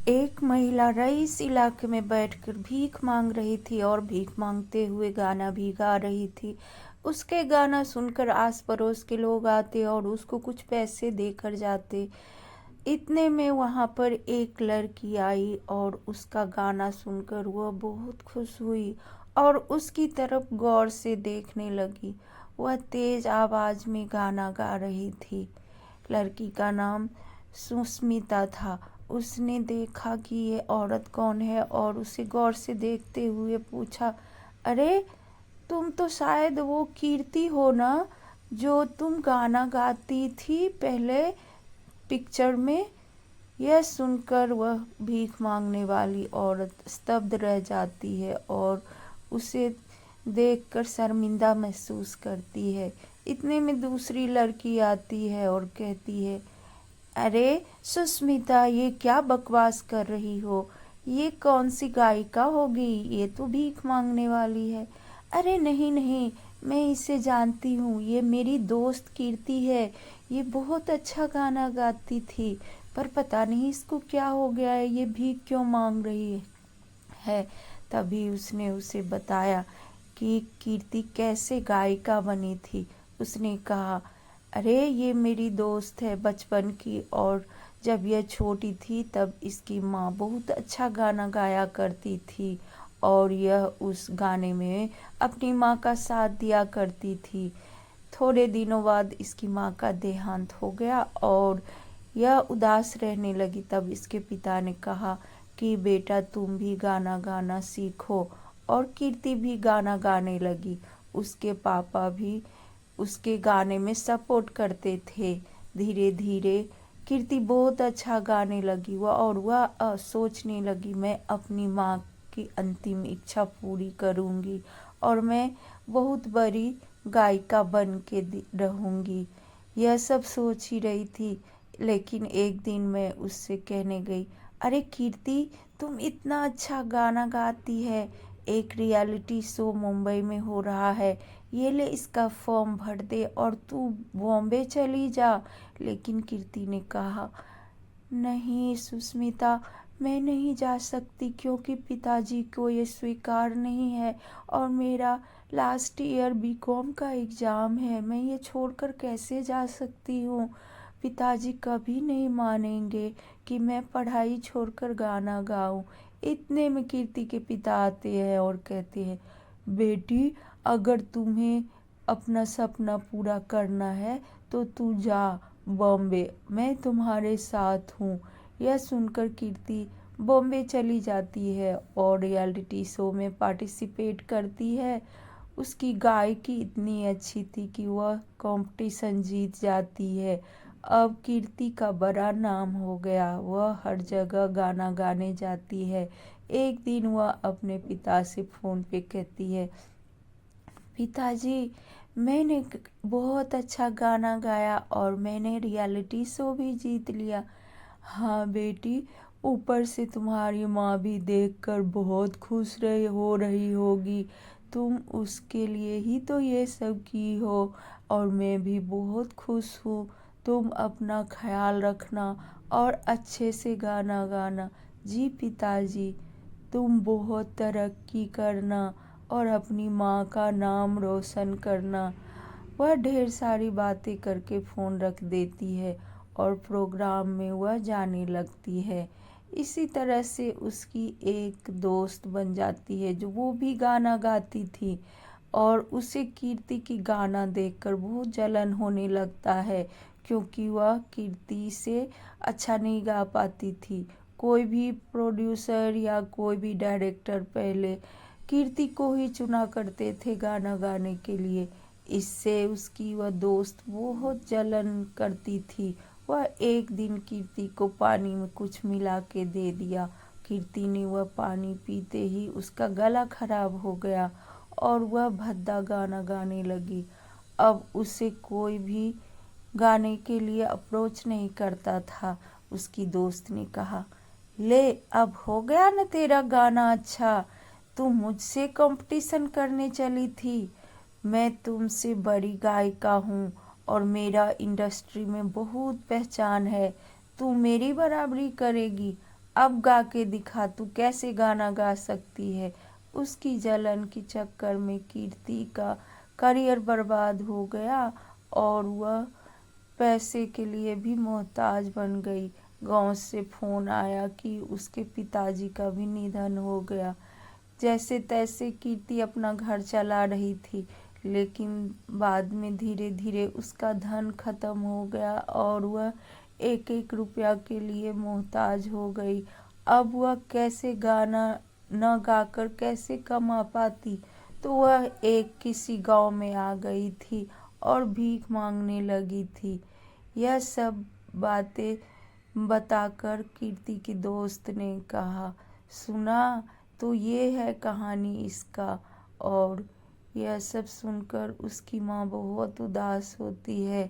एक महिला रईस इलाके में बैठकर भीख मांग रही थी और भीख मांगते हुए गाना भी गा रही थी। उसके गाना सुनकर आस पड़ोस के लोग आते और उसको कुछ पैसे देकर जाते। इतने में वहां पर एक लड़की आई और उसका गाना सुनकर वह बहुत खुश हुई और उसकी तरफ गौर से देखने लगी। वह तेज आवाज में गाना गा रही थी। लड़की का नाम सुस्मिता था। उसने देखा कि ये औरत कौन है और उसे गौर से देखते हुए पूछा, अरे तुम तो शायद वो कीर्ति हो ना, जो तुम गाना गाती थी पहले पिक्चर में। यह सुनकर वह भीख मांगने वाली औरत स्तब्ध रह जाती है और उसे देखकर शर्मिंदा महसूस करती है। इतने में दूसरी लड़की आती है और कहती है, अरे सुस्मिता, ये क्या बकवास कर रही हो? ये कौन सी गायिका होगी? ये तो भीख मांगने वाली है। अरे नहीं नहीं, मैं इसे जानती हूँ, ये मेरी दोस्त कीर्ति है। ये बहुत अच्छा गाना गाती थी, पर पता नहीं इसको क्या हो गया है, ये भीख क्यों मांग रही है। तभी उसने उसे बताया कि कीर्ति कैसे गायिका बनी थी। उसने कहा, अरे ये मेरी दोस्त है बचपन की, और जब यह छोटी थी तब इसकी माँ बहुत अच्छा गाना गाया करती थी और यह उस गाने में अपनी माँ का साथ दिया करती थी। थोड़े दिनों बाद इसकी माँ का देहांत हो गया और यह उदास रहने लगी। तब इसके पिता ने कहा कि बेटा तुम भी गाना गाना सीखो, और कीर्ति भी गाना गाने लगी। उसके पापा भी उसके गाने में सपोर्ट करते थे। धीरे धीरे कीर्ति बहुत अच्छा गाने लगी वह सोचने लगी, मैं अपनी माँ की अंतिम इच्छा पूरी करूँगी और मैं बहुत बड़ी गायिका बन के रहूँगी। यह सब सोच ही रही थी, लेकिन एक दिन मैं उससे कहने गई, अरे कीर्ति, तुम इतना अच्छा गाना गाती है, एक रियलिटी शो मुंबई में हो रहा है, ये ले इसका फॉर्म भर दे और तू बॉम्बे चली जा। लेकिन कीर्ति ने कहा, नहीं सुस्मिता, मैं नहीं जा सकती क्योंकि पिताजी को ये स्वीकार नहीं है और मेरा लास्ट ईयर बीकॉम का एग्ज़ाम है। मैं ये छोड़कर कैसे जा सकती हूँ? पिताजी कभी नहीं मानेंगे कि मैं पढ़ाई छोड़कर गाना गाऊं। इतने में कीर्ति के पिता आते हैं और कहते हैं, बेटी, अगर तुम्हें अपना सपना पूरा करना है तो तू जा बॉम्बे, मैं तुम्हारे साथ हूँ। यह सुनकर कीर्ति बॉम्बे चली जाती है और रियलिटी शो में पार्टिसिपेट करती है। उसकी गायकी इतनी अच्छी थी कि वह कंपटीशन जीत जाती है। अब कीर्ति का बड़ा नाम हो गया, वह हर जगह गाना गाने जाती है। एक दिन वह अपने पिता से फ़ोन पे कहती है, पिताजी, मैंने बहुत अच्छा गाना गाया और मैंने रियलिटी शो भी जीत लिया। हाँ बेटी, ऊपर से तुम्हारी माँ भी देखकर बहुत खुश रही होगी। तुम उसके लिए ही तो ये सब की हो और मैं भी बहुत खुश हूँ। तुम अपना ख्याल रखना और अच्छे से गाना गाना। जी पिताजी, तुम बहुत तरक्की करना और अपनी माँ का नाम रोशन करना। वह ढेर सारी बातें करके फ़ोन रख देती है और प्रोग्राम में वह जाने लगती है। इसी तरह से उसकी एक दोस्त बन जाती है जो वो भी गाना गाती थी और उसे कीर्ति की गाना देखकर बहुत जलन होने लगता है, क्योंकि वह कीर्ति से अच्छा नहीं गा पाती थी। कोई भी प्रोड्यूसर या कोई भी डायरेक्टर पहले कीर्ति को ही चुना करते थे गाना गाने के लिए। इससे उसकी वह दोस्त बहुत जलन करती थी। वह एक दिन कीर्ति को पानी में कुछ मिला के दे दिया। कीर्ति ने वह पानी पीते ही उसका गला खराब हो गया और वह भद्दा गाना गाने लगी। अब उसे कोई भी गाने के लिए अप्रोच नहीं करता था। उसकी दोस्त ने कहा, ले अब हो गया न तेरा गाना अच्छा, तू मुझसे कंपटीशन करने चली थी। मैं तुमसे बड़ी गायिका हूँ और मेरा इंडस्ट्री में बहुत पहचान है, तू मेरी बराबरी करेगी। अब गा के दिखा, तू कैसे गाना गा सकती है। उसकी जलन के चक्कर में कीर्ति का करियर बर्बाद हो गया और वह पैसे के लिए भी मोहताज बन गई। गांव से फोन आया कि उसके पिताजी का भी निधन हो गया। जैसे तैसे कीर्ति अपना घर चला रही थी, लेकिन बाद में धीरे धीरे उसका धन खत्म हो गया और वह एक एक रुपया के लिए मोहताज हो गई। अब वह कैसे गाना न गाकर कैसे कमा पाती, तो वह एक किसी गांव में आ गई थी और भीख मांगने लगी थी। यह सब बातें बताकर कीर्ति की दोस्त ने कहा, सुना तो ये है कहानी इसका। और यह सब सुनकर उसकी माँ बहुत उदास होती है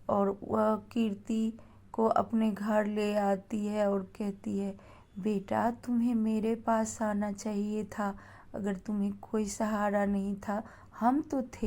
और वह कीर्ति को अपने घर ले आती है और कहती है, बेटा तुम्हें मेरे पास आना चाहिए था। अगर तुम्हें कोई सहारा नहीं था, हम तो थे।